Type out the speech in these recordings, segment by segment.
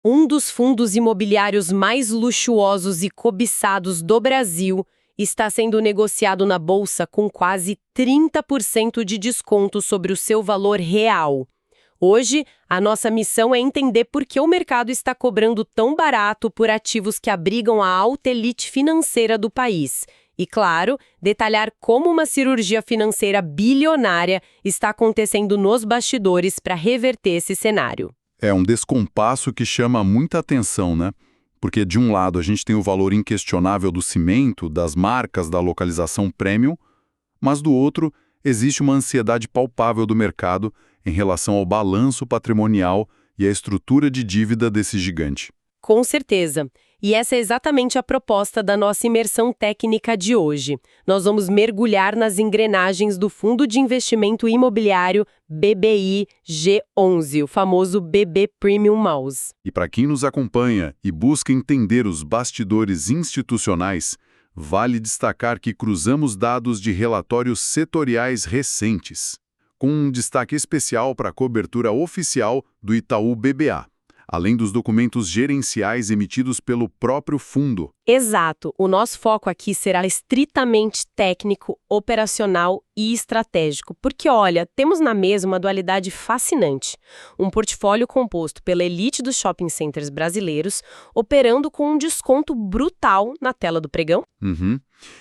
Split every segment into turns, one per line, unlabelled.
Um dos fundos imobiliários mais luxuosos e cobiçados do Brasil está sendo negociado na bolsa com quase 30% de desconto sobre o seu valor real. Hoje, a nossa missão é entender por que o mercado está cobrando tão barato por ativos que abrigam a alta elite financeira do país. E, claro, detalhar como uma cirurgia financeira bilionária está acontecendo nos bastidores para reverter esse cenário.
É um descompasso que chama muita atenção, né? Porque, de um lado, a gente tem o valor inquestionável do cimento, das marcas, da localização premium, mas do outro, existe uma ansiedade palpável do mercado em relação ao balanço patrimonial e à estrutura de dívida desse gigante.
Com certeza. E essa é exatamente a proposta da nossa imersão técnica de hoje. Nós vamos mergulhar nas engrenagens do Fundo de Investimento Imobiliário BBI G11, o famoso BB Premium Mouse.
E para quem nos acompanha e busca entender os bastidores institucionais, vale destacar que cruzamos dados de relatórios setoriais recentes, com um destaque especial para a cobertura oficial do Itaú BBA, além dos documentos gerenciais emitidos pelo próprio fundo.
Exato. O nosso foco aqui será estritamente técnico, operacional e estratégico, porque, olha, temos na mesa uma dualidade fascinante. Um portfólio composto pela elite dos shopping centers brasileiros, operando com um desconto brutal na tela do pregão.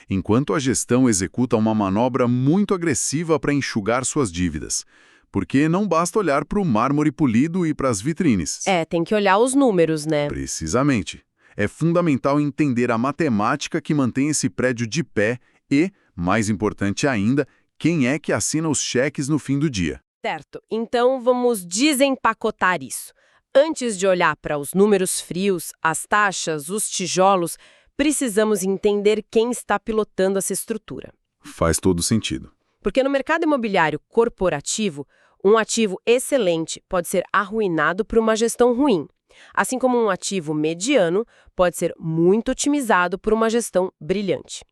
Enquanto a gestão executa uma manobra muito agressiva para enxugar suas dívidas. Porque não basta olhar para o mármore polido e para as vitrines.
Tem que olhar os números, né?
Precisamente. É fundamental entender a matemática que mantém esse prédio de pé e, mais importante ainda, quem é que assina os cheques no fim do dia.
Certo. Então vamos desempacotar isso. Antes de olhar para os números frios, as taxas, os tijolos, precisamos entender quem está pilotando essa estrutura.
Faz todo sentido.
Porque no mercado imobiliário corporativo, um ativo excelente pode ser arruinado por uma gestão ruim, assim como um ativo mediano pode ser muito otimizado por uma gestão brilhante.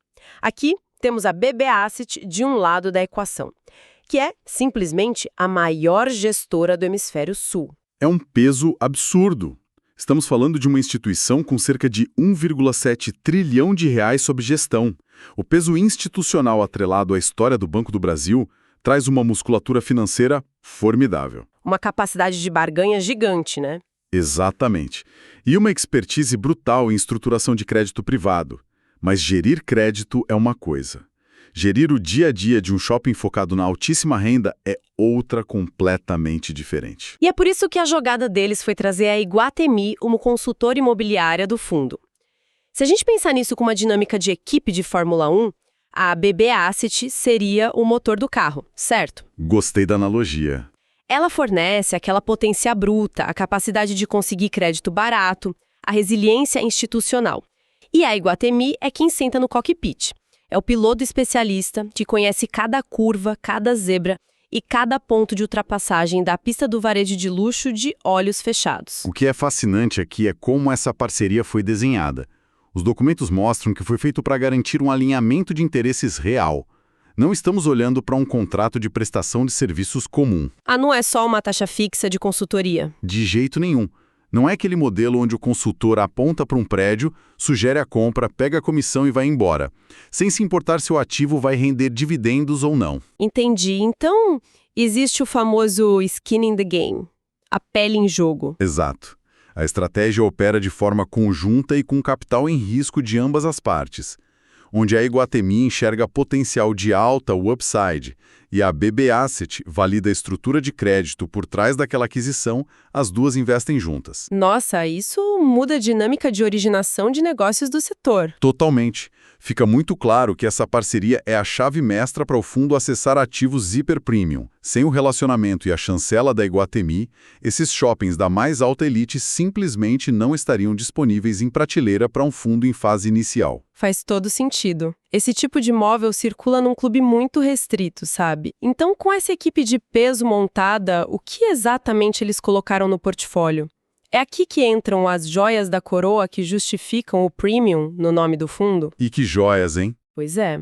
Aqui temos a BB Asset de um lado da equação, que é simplesmente a maior gestora do hemisfério sul.
É um peso absurdo. Estamos falando de uma instituição com cerca de 1,7 trilhão de reais sob gestão. O peso institucional atrelado à história do Banco do Brasil traz uma musculatura financeira formidável.
Uma capacidade de barganha gigante, né?
Exatamente. E uma expertise brutal em estruturação de crédito privado. Mas gerir crédito é uma coisa. Gerir o dia a dia de um shopping focado na altíssima renda é outra completamente diferente.
E é por isso que a jogada deles foi trazer a Iguatemi como consultora imobiliária do fundo. Se a gente pensar nisso com uma dinâmica de equipe de Fórmula 1, a BB Asset seria o motor do carro, certo?
Gostei da analogia.
Ela fornece aquela potência bruta, a capacidade de conseguir crédito barato, a resiliência institucional. E a Iguatemi é quem senta no cockpit. É o piloto especialista que conhece cada curva, cada zebra e cada ponto de ultrapassagem da pista do varejo de luxo de olhos fechados.
O que é fascinante aqui é como essa parceria foi desenhada. Os documentos mostram que foi feito para garantir um alinhamento de interesses real. Não estamos olhando para um contrato de prestação de serviços comum.
Não é só uma taxa fixa de consultoria?
De jeito nenhum. Não é aquele modelo onde o consultor aponta para um prédio, sugere a compra, pega a comissão e vai embora, sem se importar se o ativo vai render dividendos ou não.
Entendi. Então, existe o famoso skin in the game, a pele em jogo.
Exato. A estratégia opera de forma conjunta e com capital em risco de ambas as partes, onde a Iguatemi enxerga potencial de alta, o upside, e a BB Asset valida a estrutura de crédito por trás daquela aquisição, as duas investem juntas.
Nossa, isso muda a dinâmica de originação de negócios do setor.
Totalmente. Fica muito claro que essa parceria é a chave mestra para o fundo acessar ativos hiper premium. Sem o relacionamento e a chancela da Iguatemi, esses shoppings da mais alta elite simplesmente não estariam disponíveis em prateleira para um fundo em fase inicial.
Faz todo sentido. Esse tipo de imóvel circula num clube muito restrito, sabe? Então, com essa equipe de peso montada, o que exatamente eles colocaram no portfólio? É aqui que entram as joias da coroa que justificam o premium no nome do fundo?
E que joias, hein?
Pois é.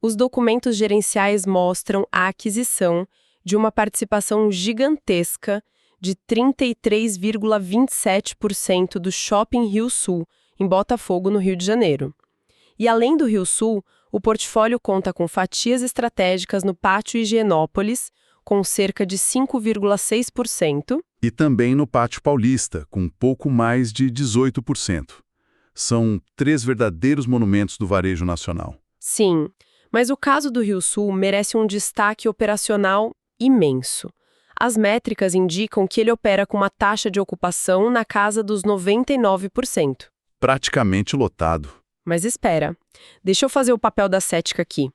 Os documentos gerenciais mostram a aquisição de uma participação gigantesca de 33,27% do Shopping Rio Sul, em Botafogo, no Rio de Janeiro. E além do Rio Sul, o portfólio conta com fatias estratégicas no Pátio Higienópolis, com cerca de 5,6%.
E também no Pátio Paulista, com pouco mais de 18%. São 3 verdadeiros monumentos do varejo nacional.
Sim, mas o caso do Rio Sul merece um destaque operacional imenso. As métricas indicam que ele opera com uma taxa de ocupação na casa dos 99%.
Praticamente lotado.
Mas espera, deixa eu fazer o papel da cética aqui.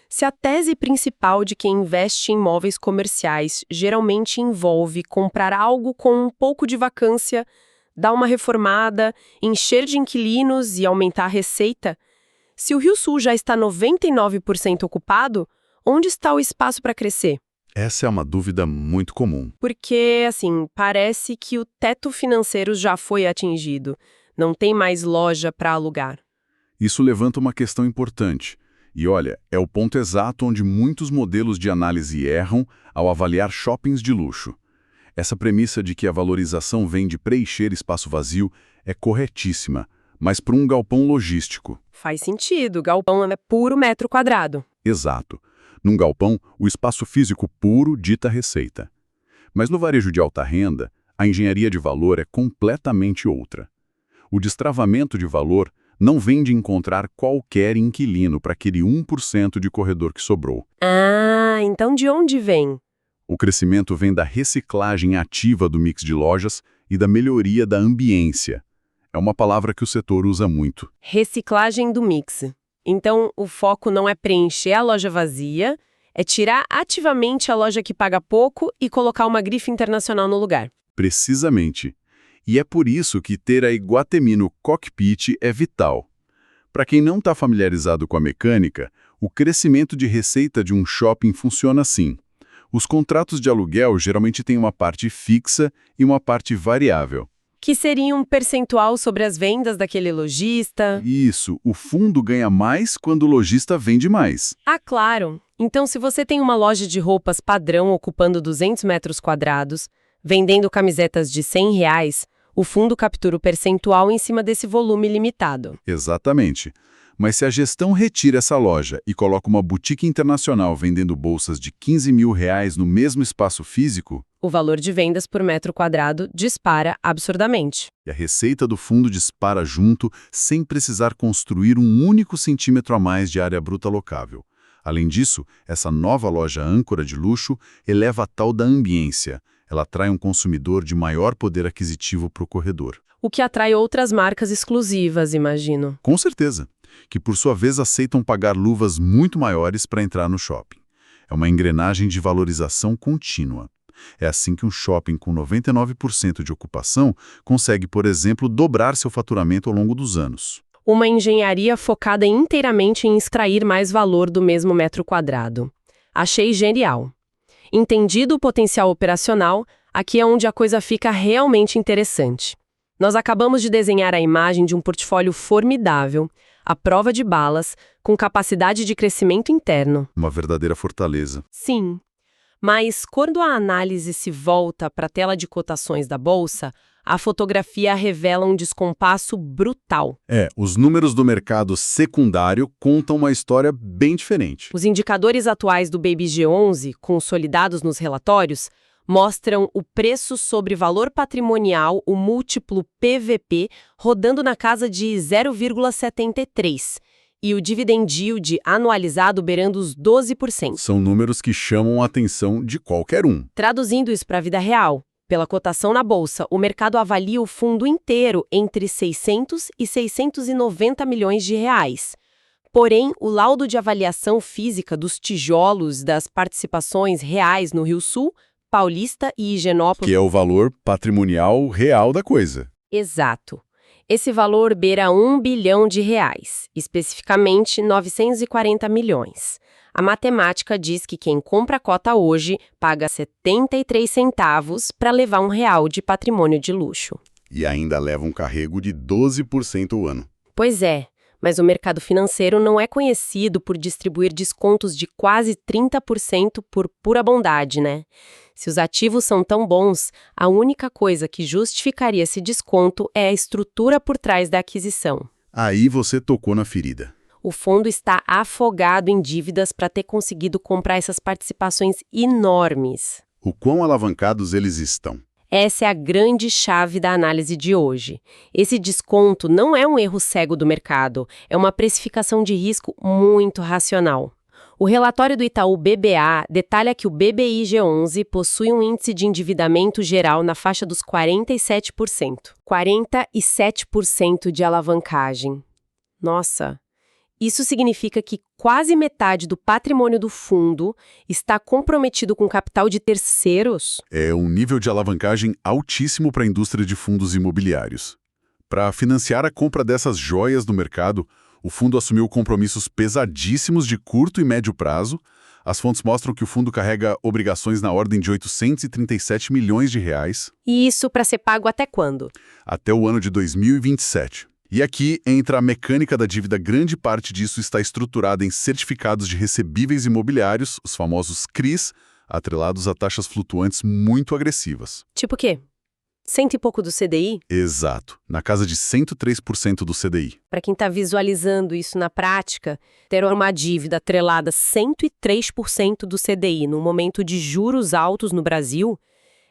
Se a tese principal de quem investe em imóveis comerciais geralmente envolve comprar algo com um pouco de vacância, dar uma reformada, encher de inquilinos e aumentar a receita, se o Rio Sul já está 99% ocupado, onde está o espaço para crescer?
Essa é uma dúvida muito comum.
Porque, assim, parece que o teto financeiro já foi atingido. Não tem mais loja para alugar.
Isso levanta uma questão importante. E olha, é o ponto exato onde muitos modelos de análise erram ao avaliar shoppings de luxo. Essa premissa de que a valorização vem de preencher espaço vazio é corretíssima, mas para um galpão logístico.
Faz sentido, galpão é puro metro quadrado.
Exato. Num galpão, o espaço físico puro dita receita. Mas no varejo de alta renda, a engenharia de valor é completamente outra. O destravamento de valor não vem de encontrar qualquer inquilino para aquele 1% de corredor que sobrou.
Ah, então de onde vem?
O crescimento vem da reciclagem ativa do mix de lojas e da melhoria da ambiência. É uma palavra que o setor usa muito.
Reciclagem do mix. Então, o foco não é preencher a loja vazia, é tirar ativamente a loja que paga pouco e colocar uma grife internacional no lugar.
Precisamente. E é por isso que ter a Iguatemi no cockpit é vital. Para quem não está familiarizado com a mecânica, o crescimento de receita de um shopping funciona assim. Os contratos de aluguel geralmente têm uma parte fixa e uma parte variável.
Que seria um percentual sobre as vendas daquele lojista.
Isso, o fundo ganha mais quando o lojista vende mais.
Ah, claro. Então, se você tem uma loja de roupas padrão ocupando 200 metros quadrados, vendendo camisetas de R$ 100, o fundo captura o percentual em cima desse volume limitado.
Exatamente. Mas se a gestão retira essa loja e coloca uma boutique internacional vendendo bolsas de R$ 15 mil no mesmo espaço físico,
o valor de vendas por metro quadrado dispara absurdamente.
e a receita do fundo dispara junto sem precisar construir um único centímetro a mais de área bruta locável. Além disso, essa nova loja âncora de luxo eleva a tal da ambiência. Ela atrai um consumidor de maior poder aquisitivo para o corredor.
O que atrai outras marcas exclusivas, imagino.
Com certeza, que por sua vez aceitam pagar luvas muito maiores para entrar no shopping. É uma engrenagem de valorização contínua. É assim que um shopping com 99% de ocupação consegue, por exemplo, dobrar seu faturamento ao longo dos anos.
Uma engenharia focada inteiramente em extrair mais valor do mesmo metro quadrado. Achei genial. Entendido o potencial operacional, aqui é onde a coisa fica realmente interessante. Nós acabamos de desenhar a imagem de um portfólio formidável, à prova de balas, com capacidade de crescimento interno.
Uma verdadeira fortaleza.
Sim. Mas quando a análise se volta para a tela de cotações da Bolsa, a fotografia revela um descompasso brutal.
Os números do mercado secundário contam uma história bem diferente.
Os indicadores atuais do Baby G11, consolidados nos relatórios, mostram o preço sobre valor patrimonial, o múltiplo PVP, rodando na casa de 0,73, e o dividend yield anualizado beirando os 12%.
São números que chamam a atenção de qualquer um.
Traduzindo isso para a vida real, pela cotação na Bolsa, o mercado avalia o fundo inteiro entre 600 e 690 milhões de reais. Porém, o laudo de avaliação física dos tijolos das participações reais no Rio Sul, Paulista e Higienópolis...
Que é o valor patrimonial real da coisa.
Exato. Esse valor beira R$ 1 bilhão, especificamente 940 milhões. A matemática diz que quem compra a cota hoje paga 73 centavos para levar R$ 1 de patrimônio de luxo.
E ainda leva um carrego de 12% ao ano.
Pois é, Mas o mercado financeiro não é conhecido por distribuir descontos de quase 30% por pura bondade, né? Se os ativos são tão bons, a única coisa que justificaria esse desconto é a estrutura por trás da aquisição.
Aí você tocou na ferida.
O fundo está afogado em dívidas para ter conseguido comprar essas participações enormes.
O quão alavancados eles estão?
Essa é a grande chave da análise de hoje. Esse desconto não é um erro cego do mercado, é uma precificação de risco muito racional. O relatório do Itaú BBA detalha que o BBIG11 possui um índice de endividamento geral na faixa dos 47%. 47% de alavancagem. Nossa! Isso significa que quase metade do patrimônio do fundo está comprometido com capital de terceiros.
É um nível de alavancagem altíssimo para a indústria de fundos imobiliários. Para financiar a compra dessas joias no mercado, o fundo assumiu compromissos pesadíssimos de curto e médio prazo. As fontes mostram que o fundo carrega obrigações na ordem de 837 milhões de reais.
E isso para ser pago até quando?
Até o ano de 2027. E aqui entra a mecânica da dívida. Grande parte disso está estruturada em certificados de recebíveis imobiliários, os famosos CRIs, atrelados a taxas flutuantes muito agressivas.
Tipo o quê? 100 e pouco do CDI?
Exato, na casa de 103% do CDI.
Para quem está visualizando isso na prática, ter uma dívida atrelada a 103% do CDI num momento de juros altos no Brasil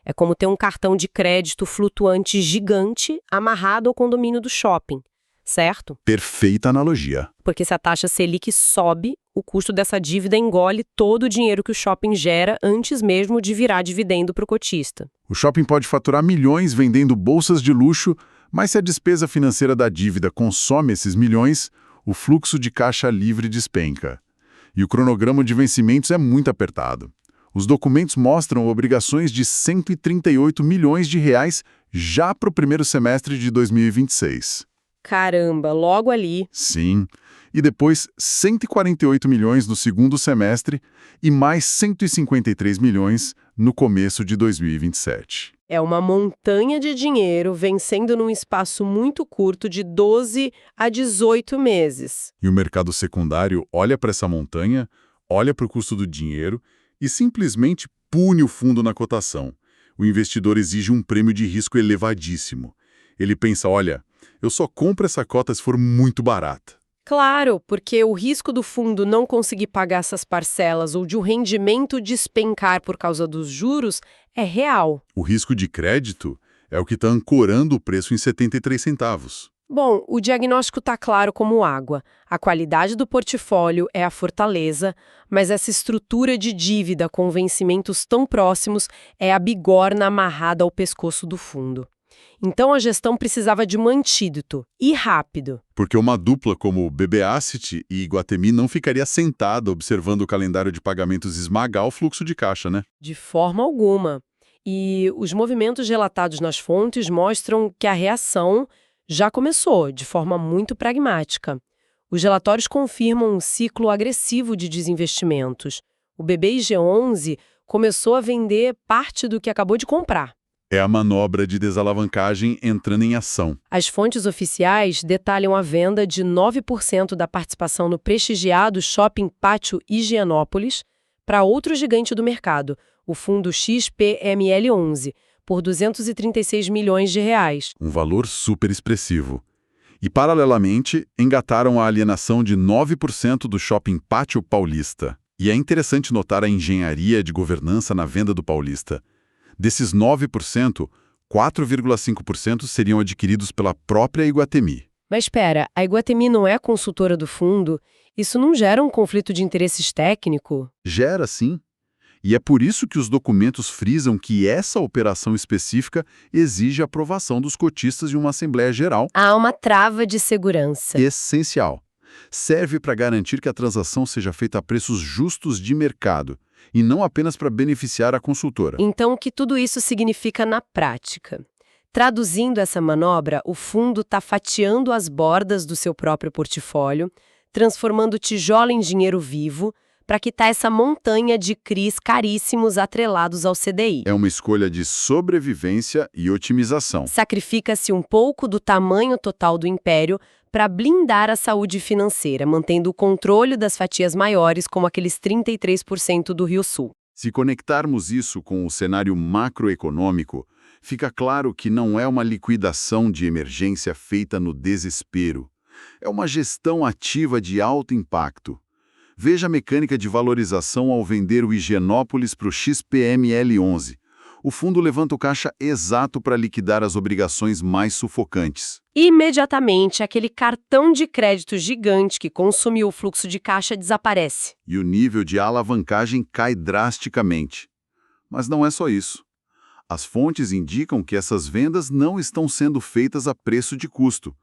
é como ter um cartão de crédito flutuante gigante amarrado ao condomínio do shopping, certo?
Perfeita analogia.
Porque se a taxa Selic sobe, o custo dessa dívida engole todo o dinheiro que o shopping gera antes mesmo de virar dividendo para o cotista.
O shopping pode faturar milhões vendendo bolsas de luxo, mas se a despesa financeira da dívida consome esses milhões, o fluxo de caixa livre despenca. E o cronograma de vencimentos é muito apertado. Os documentos mostram obrigações de 138 milhões de reais já para o primeiro semestre de 2026.
Caramba, logo ali.
Sim. E depois 148 milhões no segundo semestre e mais 153 milhões no começo de 2027.
É uma montanha de dinheiro vencendo num espaço muito curto de 12 a 18 meses.
E o mercado secundário olha para essa montanha, olha para o custo do dinheiro e simplesmente pune o fundo na cotação. O investidor exige um prêmio de risco elevadíssimo. Ele pensa, olha, eu só compro essa cota se for muito barata.
Claro, porque o risco do fundo não conseguir pagar essas parcelas ou de um rendimento despencar por causa dos juros é real.
O risco de crédito é o que está ancorando o preço em 73 centavos.
Bom, o diagnóstico está claro como água. A qualidade do portfólio é a fortaleza, mas essa estrutura de dívida com vencimentos tão próximos é a bigorna amarrada ao pescoço do fundo. Então a gestão precisava de um antídoto, e rápido.
Porque uma dupla como BB Asset e Iguatemi não ficaria sentada observando o calendário de pagamentos esmagar o fluxo de caixa, né?
De forma alguma. E os movimentos relatados nas fontes mostram que a reação já começou, de forma muito pragmática. Os relatórios confirmam um ciclo agressivo de desinvestimentos. O BBIG11 começou a vender parte do que acabou de comprar.
É a manobra de desalavancagem entrando em ação.
As fontes oficiais detalham a venda de 9% da participação no prestigiado Shopping Pátio Higienópolis para outro gigante do mercado, o fundo XPML11, por 236 milhões de reais.
Um valor super expressivo. E, paralelamente, engataram a alienação de 9% do Shopping Pátio Paulista. E é interessante notar a engenharia de governança na venda do Paulista. Desses 9%, 4,5% seriam adquiridos pela própria Iguatemi.
Mas espera, a Iguatemi não é a consultora do fundo? Isso não gera um conflito de interesses técnico?
Gera, sim. E é por isso que os documentos frisam que essa operação específica exige a aprovação dos cotistas de uma Assembleia Geral.
Há uma trava de segurança.
Essencial. Serve para garantir que a transação seja feita a preços justos de mercado, e não apenas para beneficiar a consultora.
Então, o que tudo isso significa na prática? Traduzindo essa manobra, o fundo está fatiando as bordas do seu próprio portfólio, transformando tijolo em dinheiro vivo, para quitar essa montanha de CRIs caríssimos atrelados ao CDI.
É uma escolha de sobrevivência e otimização.
Sacrifica-se um pouco do tamanho total do império para blindar a saúde financeira, mantendo o controle das fatias maiores, como aqueles 33% do Rio Sul.
Se conectarmos isso com o cenário macroeconômico, fica claro que não é uma liquidação de emergência feita no desespero. É uma gestão ativa de alto impacto. Veja a mecânica de valorização ao vender o Higienópolis para o XPML11. O fundo levanta o caixa exato para liquidar as obrigações mais sufocantes.
Imediatamente, aquele cartão de crédito gigante que consumiu o fluxo de caixa desaparece.
E o nível de alavancagem cai drasticamente. Mas não é só isso. As fontes indicam que essas vendas não estão sendo feitas a preço de custo.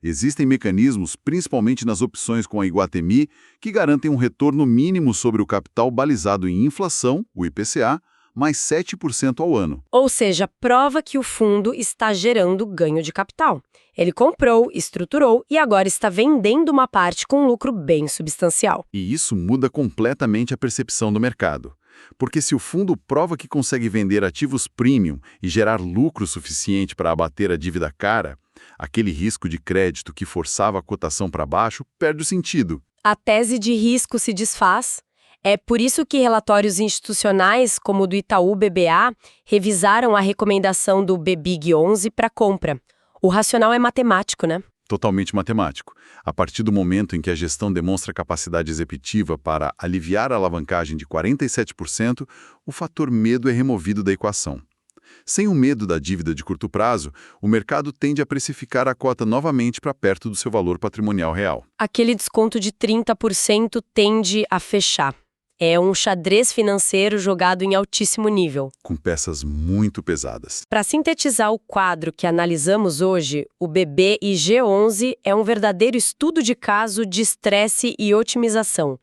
Existem mecanismos, principalmente nas opções com a Iguatemi, que garantem um retorno mínimo sobre o capital balizado em inflação, o IPCA, mais 7% ao ano.
Ou seja, prova que o fundo está gerando ganho de capital. Ele comprou, estruturou e agora está vendendo uma parte com um lucro bem substancial.
E isso muda completamente a percepção do mercado. Porque se o fundo prova que consegue vender ativos premium e gerar lucro suficiente para abater a dívida cara, aquele risco de crédito que forçava a cotação para baixo perde o sentido.
A tese de risco se desfaz. É por isso que relatórios institucionais, como o do Itaú BBA, revisaram a recomendação do BBIG 11 para compra. O racional é matemático, né?
Totalmente matemático. A partir do momento em que a gestão demonstra capacidade executiva para aliviar a alavancagem de 47%, o fator medo é removido da equação. Sem o medo da dívida de curto prazo, o mercado tende a precificar a cota novamente para perto do seu valor patrimonial real.
Aquele desconto de 30% tende a fechar. É um xadrez financeiro jogado em altíssimo nível.
Com peças muito pesadas.
Para sintetizar o quadro que analisamos hoje, o BBIG11 é um verdadeiro estudo de caso de estresse e otimização.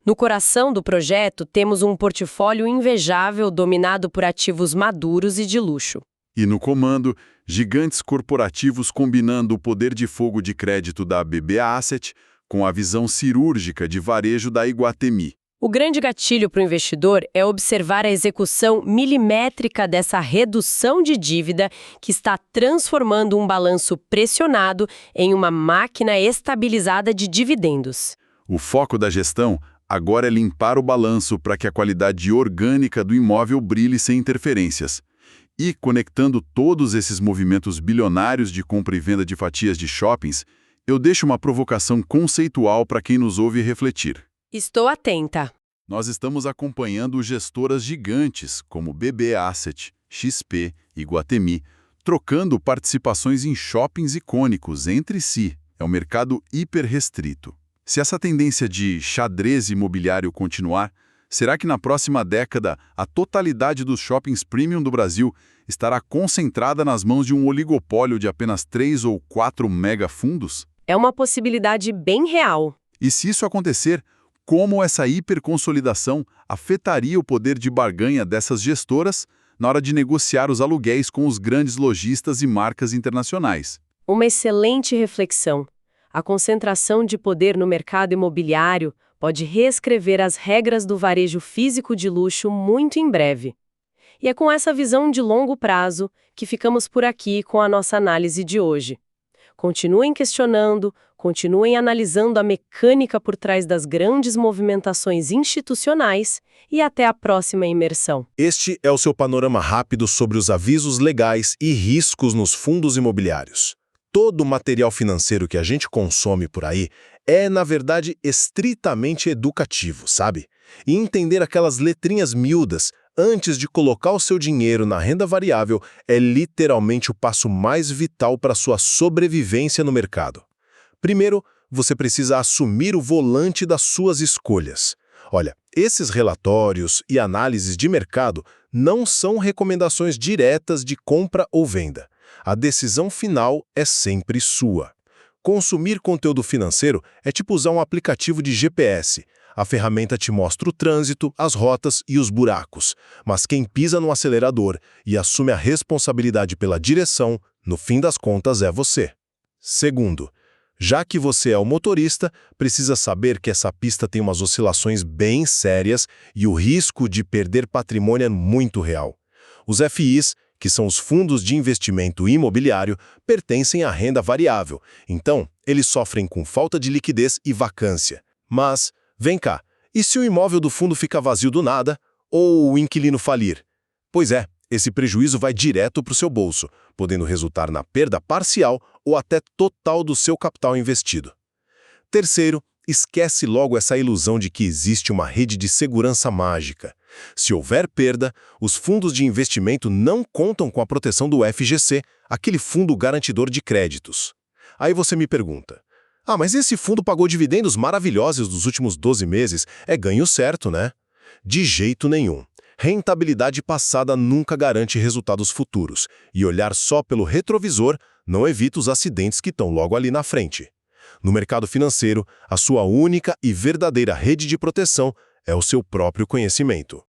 No coração do projeto, temos um portfólio invejável dominado por ativos maduros e de luxo.
E no comando, gigantes corporativos combinando o poder de fogo de crédito da BB Asset com a visão cirúrgica de varejo da Iguatemi.
O grande gatilho para o investidor é observar a execução milimétrica dessa redução de dívida que está transformando um balanço pressionado em uma máquina estabilizada de dividendos.
O foco da gestão agora é limpar o balanço para que a qualidade orgânica do imóvel brilhe sem interferências. E, conectando todos esses movimentos bilionários de compra e venda de fatias de shoppings, eu deixo uma provocação conceitual para quem nos ouve refletir.
Estou atenta.
Nós estamos acompanhando gestoras gigantes como BB Asset, XP e Iguatemi, trocando participações em shoppings icônicos entre si. É um mercado hiper restrito. Se essa tendência de xadrez imobiliário continuar, será que na próxima década a totalidade dos shoppings premium do Brasil estará concentrada nas mãos de um oligopólio de apenas 3 ou 4 megafundos?
É uma possibilidade bem real.
E se isso acontecer, como essa hiperconsolidação afetaria o poder de barganha dessas gestoras na hora de negociar os aluguéis com os grandes lojistas e marcas internacionais?
Uma excelente reflexão. A concentração de poder no mercado imobiliário pode reescrever as regras do varejo físico de luxo muito em breve. E é com essa visão de longo prazo que ficamos por aqui com a nossa análise de hoje. Continuem questionando, continuem analisando a mecânica por trás das grandes movimentações institucionais e até a próxima imersão.
Este é o seu panorama rápido sobre os avisos legais e riscos nos fundos imobiliários. Todo o material financeiro que a gente consome por aí é, na verdade, estritamente educativo, sabe? E entender aquelas letrinhas miúdas antes de colocar o seu dinheiro na renda variável é literalmente o passo mais vital para sua sobrevivência no mercado. Primeiro, você precisa assumir o volante das suas escolhas. Olha, esses relatórios e análises de mercado não são recomendações diretas de compra ou venda. A decisão final é sempre sua. Consumir conteúdo financeiro é tipo usar um aplicativo de GPS. A ferramenta te mostra o trânsito, as rotas e os buracos, mas quem pisa no acelerador e assume a responsabilidade pela direção, no fim das contas, é você. Segundo, já que você é o motorista, precisa saber que essa pista tem umas oscilações bem sérias e o risco de perder patrimônio é muito real. Os FIs, que são os fundos de investimento imobiliário, pertencem à renda variável. Então, eles sofrem com falta de liquidez e vacância. Mas, vem cá, e se o imóvel do fundo ficar vazio do nada, ou o inquilino falir? Pois é, esse prejuízo vai direto para o seu bolso, podendo resultar na perda parcial ou até total do seu capital investido. Terceiro, esquece logo essa ilusão de que existe uma rede de segurança mágica. Se houver perda, os fundos de investimento não contam com a proteção do FGC, aquele fundo garantidor de créditos. Aí você me pergunta, mas esse fundo pagou dividendos maravilhosos dos últimos 12 meses, é ganho certo, né? De jeito nenhum. Rentabilidade passada nunca garante resultados futuros, e olhar só pelo retrovisor não evita os acidentes que estão logo ali na frente. No mercado financeiro, a sua única e verdadeira rede de proteção é o seu próprio conhecimento.